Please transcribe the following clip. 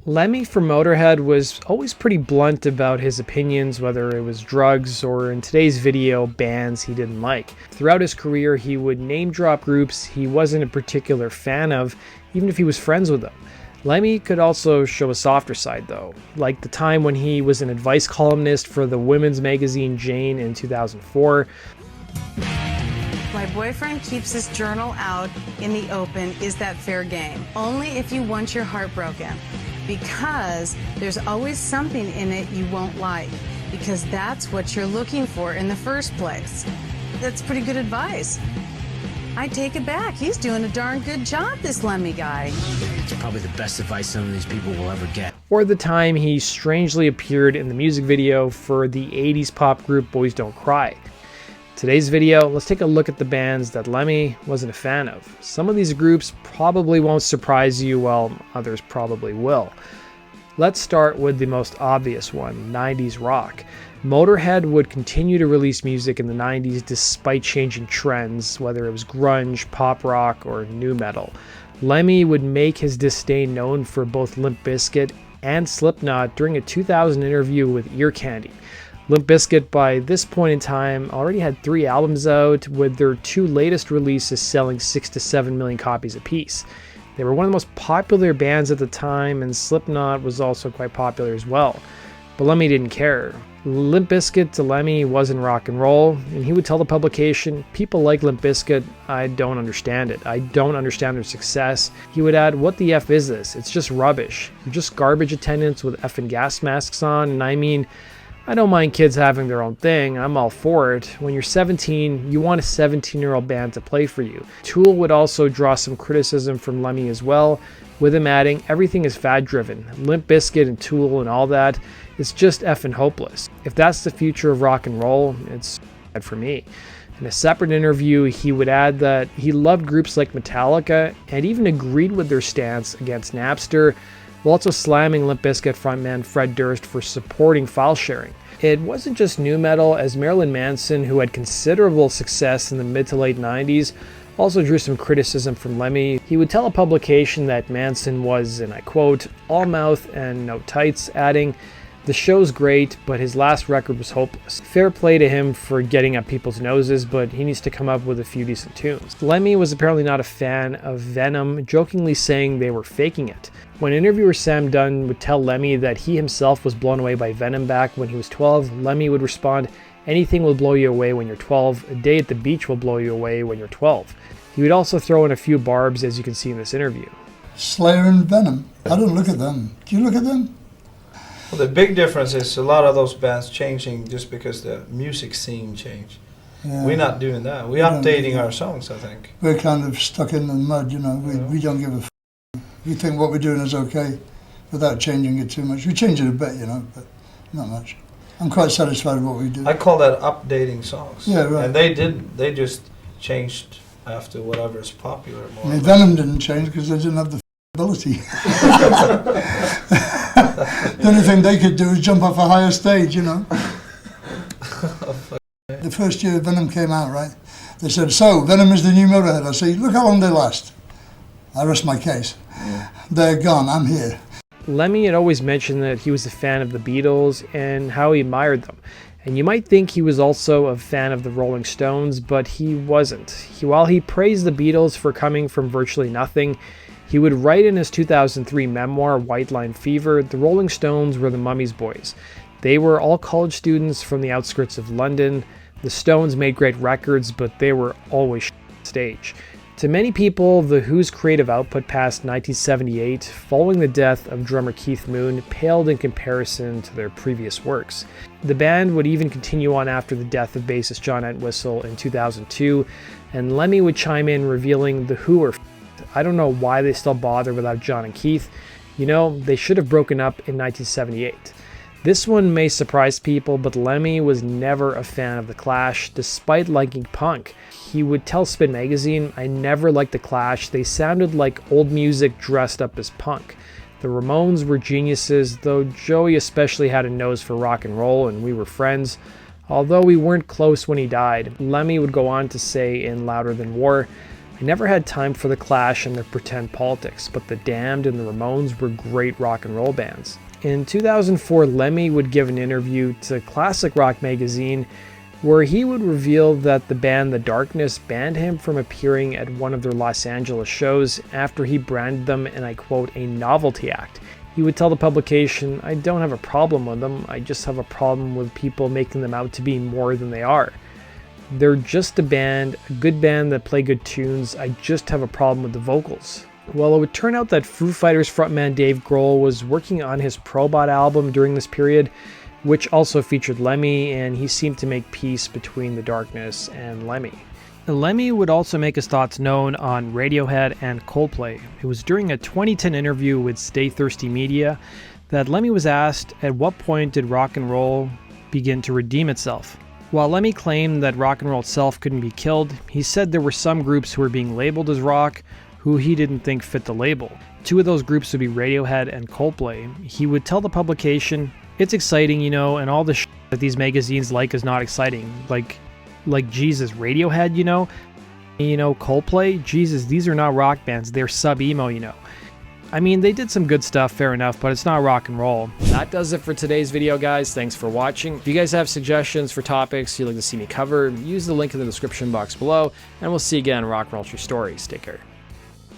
Lemmy from Motorhead was always pretty blunt about his opinions, whether it was drugs or, in today's video, bands he didn't like. Throughout his career, he would name drop groups he wasn't a particular fan of, even if he was friends with them. Lemmy could also show a softer side though, like the time when he was an advice columnist for the women's magazine Jane in 2004. My boyfriend keeps his journal out in the open. Is that fair game? Only if you want your heart broken. Because there's always something in it you won't like. Because that's what you're looking for in the first place. That's pretty good advice. I take it back. He's doing a darn good job, this Lemmy guy. It's probably the best advice some of these people will ever get. Or the time he strangely appeared in the music video for the 80s pop group Boys Don't Cry. Today's video, let's take a look at the bands that Lemmy wasn't a fan of. Some of these groups probably won't surprise you, while others probably will. Let's start with the most obvious one, 90s rock. Motorhead would continue to release music in the 90s despite changing trends, whether it was grunge, pop rock, or nu metal. Lemmy would make his disdain known for both Limp Bizkit and Slipknot during a 2000 interview with Ear Candy. Limp Bizkit, by this point in time, already had 3 albums out, with their 2 latest releases selling 6 to 7 million copies apiece. They were one of the most popular bands at the time, and Slipknot was also quite popular as well. But Lemmy didn't care. Limp Bizkit to Lemmy wasn't rock and roll, and he would tell the publication, "People like Limp Bizkit, I don't understand it. I don't understand their success." He would add, "What the F is this? It's just rubbish. You're just garbage attendants with effing gas masks on, and I mean, I don't mind kids having their own thing, I'm all for it. When you're 17, you want a 17-year-old band to play for you." Tool would also draw some criticism from Lemmy as well, with him adding, "Everything is fad-driven. Limp Bizkit and Tool and all that, it's just effing hopeless. If that's the future of rock and roll, it's bad for me." In a separate interview, he would add that he loved groups like Metallica and even agreed with their stance against Napster, while also slamming Limp Bizkit frontman Fred Durst for supporting file sharing. It wasn't just nu metal, as Marilyn Manson, who had considerable success in the mid to late 90s, also drew some criticism from Lemmy. He would tell a publication that Manson was, and I quote, "all mouth and no tights," adding, "The show's great, but his last record was hopeless." Fair play to him for getting up people's noses, but he needs to come up with a few decent tunes. Lemmy was apparently not a fan of Venom, jokingly saying they were faking it. When interviewer Sam Dunn would tell Lemmy that he himself was blown away by Venom back when he was 12, Lemmy would respond, "Anything will blow you away when you're 12. A day at the beach will blow you away when you're 12. He would also throw in a few barbs, as you can see in this interview. Slayer and Venom. I don't look at them. Do you look at them? Well, the big difference is a lot of those bands changing just because the music scene changed. Yeah. We're not doing that. We're updating our songs, I think. We're kind of stuck in the mud, you know. We don't give a f***. We think what we're doing is okay without changing it too much. We change it a bit, you know, but not much. I'm quite satisfied with what we do. I call that updating songs. Yeah, right. And they didn't. They just changed after whatever is popular. More I mean, Venom didn't change because they didn't have the ability. The only thing they could do is jump off a higher stage, you know. The first year Venom came out, right? They said, "So, Venom is the new Motorhead." I say, "Look how long they last." I rest my case. Yeah. They're gone, I'm here. Lemmy had always mentioned that he was a fan of the Beatles and how he admired them. And you might think he was also a fan of the Rolling Stones, but he wasn't. While he praised the Beatles for coming from virtually nothing, he would write in his 2003 memoir, White Line Fever, the Rolling Stones were the Mummy's Boys. They were all college students from the outskirts of London. The Stones made great records, but they were always on stage. To many people, The Who's creative output past 1978, following the death of drummer Keith Moon, paled in comparison to their previous works. The band would even continue on after the death of bassist John Entwistle in 2002, and Lemmy would chime in revealing The Who are I don't know why they still bother without John and Keith. You know, they should have broken up in 1978. This one may surprise people, but Lemmy was never a fan of The Clash, despite liking punk. He would tell Spin Magazine, "I never liked The Clash. They sounded like old music dressed up as punk. The Ramones were geniuses, though Joey especially had a nose for rock and roll, and we were friends. Although we weren't close when he died." Lemmy would go on to say in Louder Than War, "I He never had time for the Clash and their pretend politics, but the Damned and the Ramones were great rock and roll bands. In 2004, Lemmy would give an interview to Classic Rock magazine where he would reveal that the band The Darkness banned him from appearing at one of their Los Angeles shows after he branded them, and I quote, a novelty act. He would tell the publication, "I don't have a problem with them, I just have a problem with people making them out to be more than they are. They're just a band, a good band that play good tunes, I just have a problem with the vocals." Well, it would turn out that Foo Fighters frontman Dave Grohl was working on his Probot album during this period, which also featured Lemmy, and he seemed to make peace between The Darkness and Lemmy. Lemmy would also make his thoughts known on Radiohead and Coldplay. It was during a 2010 interview with Stay Thirsty Media that Lemmy was asked, at what point did rock and roll begin to redeem itself? While Lemmy claimed that rock and roll itself couldn't be killed, he said there were some groups who were being labeled as rock who he didn't think fit the label. Two of those groups would be Radiohead and Coldplay. He would tell the publication, "It's exciting, you know, and all the shit that these magazines like is not exciting. Like Jesus, Radiohead, you know, Coldplay, Jesus, these are not rock bands, they're sub-emo, you know. I mean, they did some good stuff, fair enough, but it's not rock and roll." That does it for today's video, guys. Thanks for watching. If you guys have suggestions for topics you'd like to see me cover, use the link in the description box below, and we'll see you again on Rock and Roll True Stories. Take care.